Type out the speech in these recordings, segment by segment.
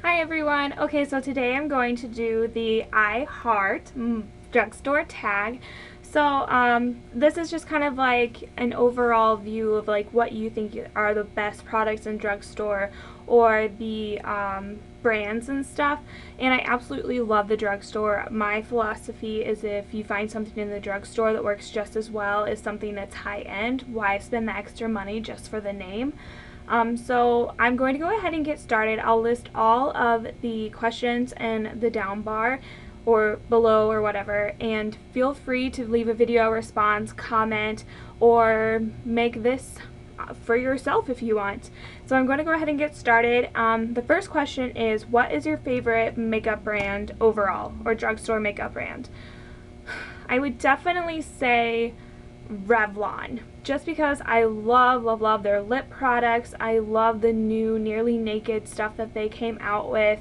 Hi everyone. Okay, so today I'm going to do the I Heart Drugstore Tag. So this is just kind of like an overall view of like what you think are the best products in drugstore or the brands and stuff. And I absolutely love the drugstore. My philosophy is if you find something in the drugstore that works just as well as something that's high end, why spend the extra money just for the name? So I'm going to go ahead and get started. I'll list all of the questions in the down bar or below or whatever, and feel free to leave a video response, comment, or make this for yourself if you want. So I'm going to go ahead and get started. The first question is, what is your favorite makeup brand overall, or drugstore makeup brand? I would definitely say Revlon, just because I love their lip products. I love the new Nearly Naked stuff that they came out with.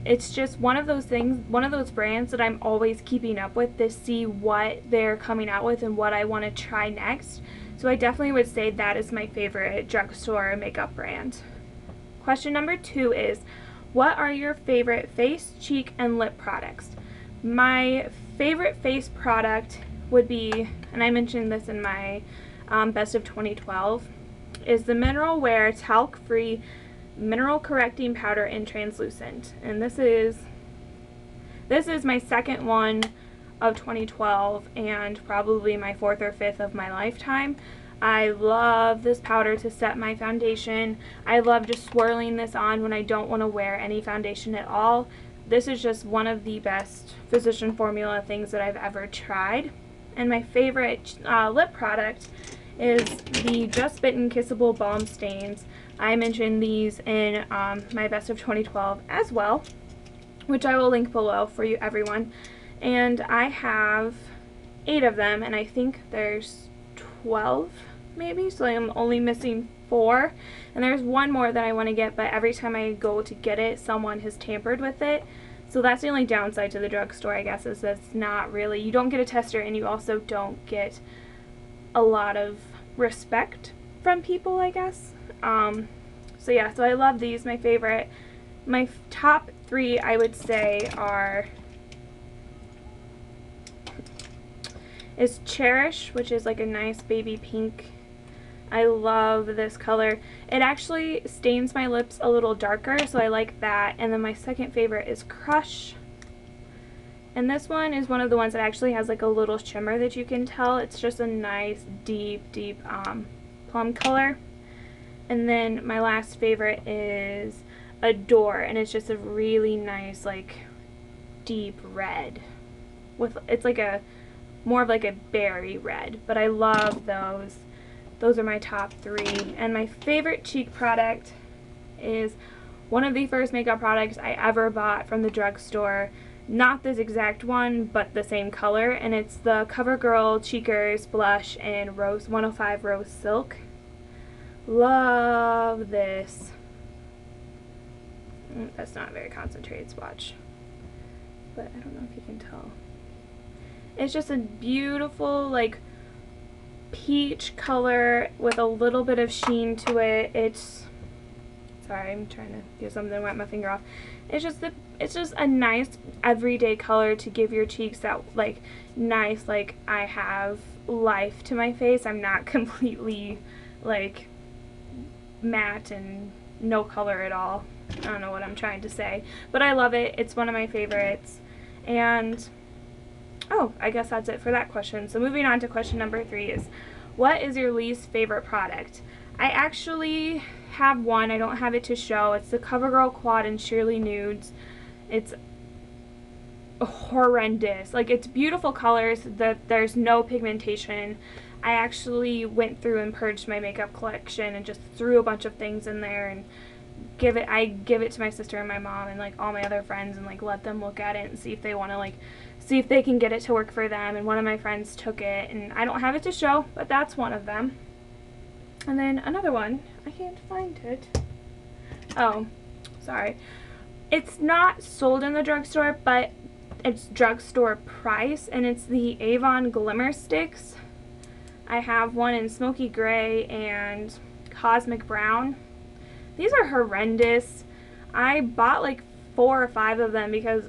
It's just one of those things, one of those brands that I'm always keeping up with to see what they're coming out with and what I want to try next. So I definitely would say that is my favorite drugstore makeup brand. Question number 2 is, what are your favorite face, cheek, and lip products? My favorite face product would be, and I mentioned this in my best of 2012, is the Mineral Wear Talc Free Mineral Correcting Powder in Translucent. And this is my second one of 2012 and probably my 4th or 5th of my lifetime. I love this powder to set my foundation. I love just swirling this on when I don't want to wear any foundation at all. This is just one of the best Physician Formula things that I've ever tried. And my favorite lip product is the Just Bitten Kissable Balm Stains. I mentioned these in my best of 2012 as well, which I will link below for you everyone. And I have 8 of them, and I think there's 12 maybe, so I'm only missing 4. And there's one more that I want to get, but every time I go to get it, someone has tampered with it. So that's the only downside to the drugstore, I guess, is that's not really, you don't get a tester and you also don't get a lot of respect from people, I guess. So yeah, so I love these. My favorite, my top 3 I would say is Cherish, which is like a nice baby pink. I love this color. It actually stains my lips a little darker, so I like that. And then my second favorite is Crush. And this one is one of the ones that actually has like a little shimmer that you can tell. It's just a nice deep plum color. And then my last favorite is Adore, and it's just a really nice like deep red. It's like a more of like a berry red, but I love those. Those are my top 3. And my favorite cheek product is one of the first makeup products I ever bought from the drugstore. Not this exact one, but the same color. And it's the CoverGirl Cheekers Blush in Rose 105 Rose Silk. Love this. That's not a very concentrated swatch, but I don't know if you can tell. It's just a beautiful, like, peach color with a little bit of sheen to it. It's, sorry, I'm trying to get something to wipe my finger off. It's just a nice everyday color to give your cheeks that like nice, like, I have life to my face. I'm not completely like matte and no color at all. I don't know what I'm trying to say, but I love it. It's one of my favorites. And oh, I guess that's it for that question. So moving on to question number 3 is, what is your least favorite product? I actually have one. I don't have it to show. It's the CoverGirl Quad in Sheerly Nudes. It's horrendous. Like, it's beautiful colors. There's no pigmentation. I actually went through and purged my makeup collection and just threw a bunch of things in there and I give it to my sister and my mom and like all my other friends and like let them look at it and see if they want to like see if they can get it to work for them. And one of my friends took it, and I don't have it to show, but that's one of them. And then another one, I can't find it. Oh, sorry. It's not sold in the drugstore, but it's drugstore price, and it's the Avon Glimmer Sticks. I have one in Smoky Gray and Cosmic Brown. These are horrendous. I bought like 4 or 5 of them because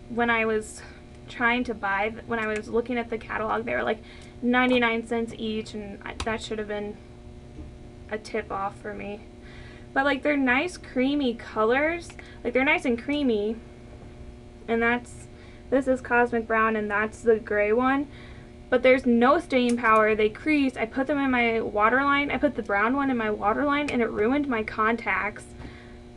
when I was when I was looking at the catalog, they were like 99 cents each, and that should have been a tip off for me. But like, they're nice creamy colors, like they're nice and creamy, and this is Cosmic Brown and that's the gray one, but there's no staying power. They crease. I put them in my waterline. I put the brown one in my waterline and it ruined my contacts.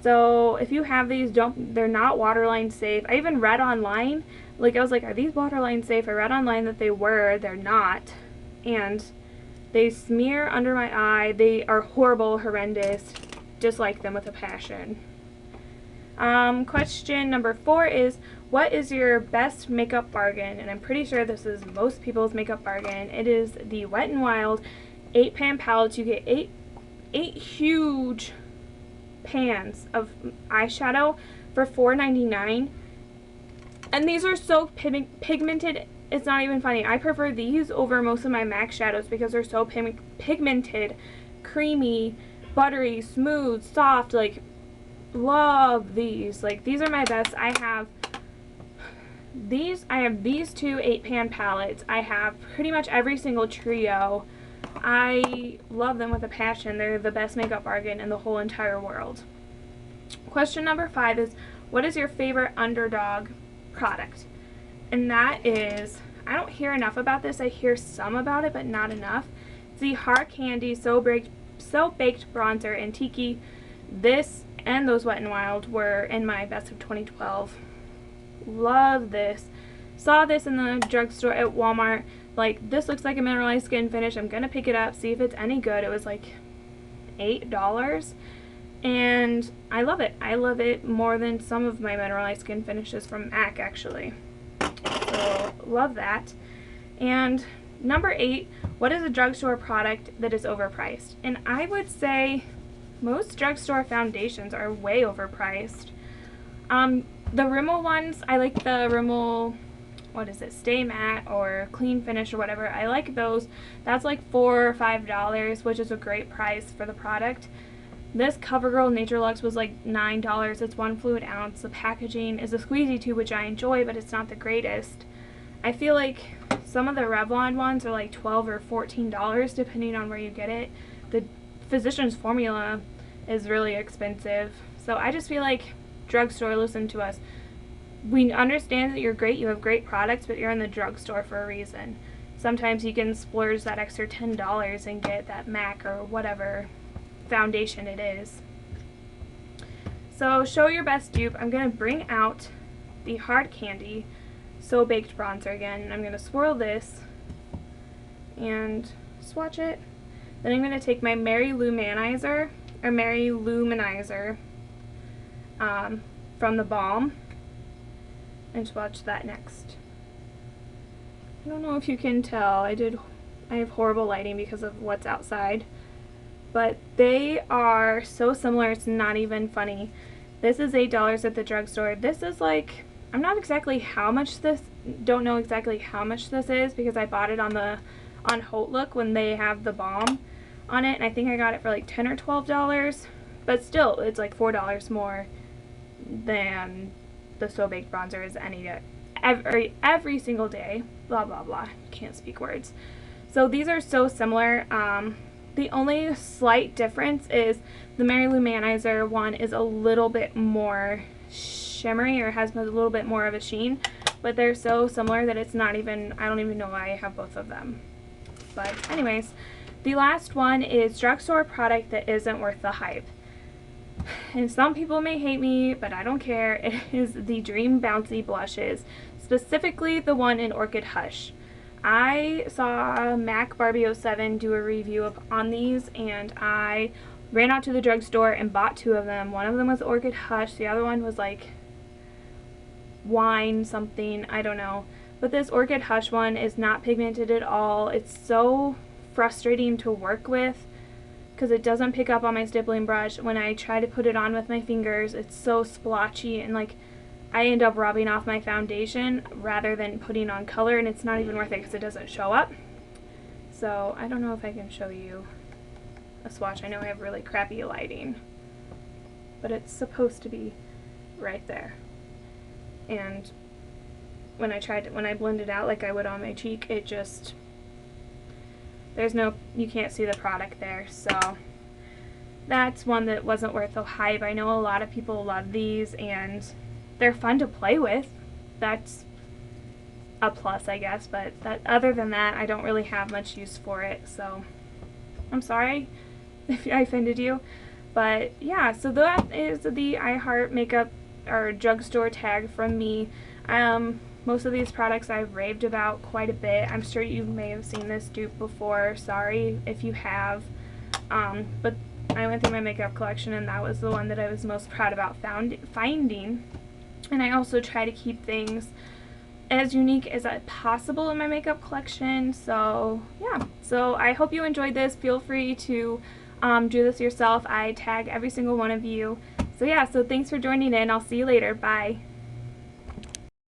So if you have these, they're not waterline safe. I even read online, like I was like, are these waterline safe? I read online that they were. They're not. And they smear under my eye. They are horrible, horrendous. Dislike them with a passion. Question number 4 is, what is your best makeup bargain? And I'm pretty sure this is most people's makeup bargain. It is the Wet n Wild 8-pan palettes. You get 8 huge pans of eyeshadow for $4.99, and these are so pigmented, it's not even funny. I prefer these over most of my MAC shadows because they're so pigmented, creamy, buttery, smooth, soft. Like, love these. Like, these are my best. I have these 2 8-pan palettes. I have pretty much every single trio. I love them with a passion. They're the best makeup bargain in the whole entire world. Question number 5 is, what is your favorite Underdog product? And that is, I don't hear enough about this. I hear some about it, but not enough. It's the Hard Candy So Baked Bronzer in Tiki. This and those Wet n Wild were in my best of 2012. Love this. Saw this in the drugstore at Walmart. Like, this looks like a mineralized skin finish. I'm gonna pick it up, see if it's any good. It was like $8, and I love it. I love it more than some of my mineralized skin finishes from MAC, actually. So, love that. And number 8, what is a drugstore product that is overpriced? And I would say most drugstore foundations are way overpriced. The Rimmel ones, I like the Rimmel, what is it, Stay Matte or Clean Finish or whatever. I like those. That's like $4 or $5, which is a great price for the product. This CoverGirl Nature Luxe was like $9. It's 1 fluid ounce. The packaging is a squeezy tube, which I enjoy, but it's not the greatest. I feel like some of the Revlon ones are like $12 or $14 depending on where you get it. The Physicians Formula is really expensive. So I just feel like, drugstore, listen to us. We understand that you're great, you have great products, but you're in the drugstore for a reason. Sometimes you can splurge that extra $10 and get that MAC or whatever foundation it is. So show your best dupe. I'm going to bring out the Hard Candy So Baked Bronzer again, and I'm going to swirl this and swatch it. Then I'm going to take my Mary Lou Manizer from the Balm and swatch that next. I don't know if you can tell, I have horrible lighting because of what's outside, but they are so similar, it's not even funny. This is $8 at the drugstore. This is like, I'm not exactly how much this, don't know exactly how much this is because I bought it on Haute Look when they have the Balm on it, and I think I got it for like $10 or $12, but still, it's like $4 more than the So Baked Bronzer is any day. Every single day. Blah, blah, blah. Can't speak words. So these are so similar. The only slight difference is the Mary Lou Manizer one is a little bit more shimmery, or has a little bit more of a sheen, but they're so similar that it's not even, I don't even know why I have both of them. But anyways, the last one is drugstore product that isn't worth the hype. And some people may hate me, but I don't care. It is the Dream Bouncy blushes, specifically the one in Orchid Hush. I saw MAC Barbie 07 do a review on these, and I ran out to the drugstore and bought 2 of them. One of them was Orchid Hush, the other one was like wine something, I don't know. But this Orchid Hush one is not pigmented at all. It's so frustrating to work with because it doesn't pick up on my stippling brush. When I try to put it on with my fingers, it's so splotchy, and like I end up rubbing off my foundation rather than putting on color, and it's not even worth it because it doesn't show up. So I don't know if I can show you a swatch. I know I have really crappy lighting. but it's supposed to be right there. And when I blend it out like I would on my cheek, it just, you can't see the product there. So that's one that wasn't worth the hype. I know a lot of people love these and they're fun to play with. That's a plus, I guess, but other than that, I don't really have much use for it. So I'm sorry if I offended you. But yeah, so that is the I Heart Makeup or Drugstore Tag from me. Most of these products I've raved about quite a bit. I'm sure you may have seen this dupe before. Sorry if you have. But I went through my makeup collection and that was the one that I was most proud about finding. And I also try to keep things as unique as possible in my makeup collection. So yeah, so I hope you enjoyed this. Feel free to do this yourself. I tag every single one of you. So yeah, so thanks for joining in. I'll see you later. Bye.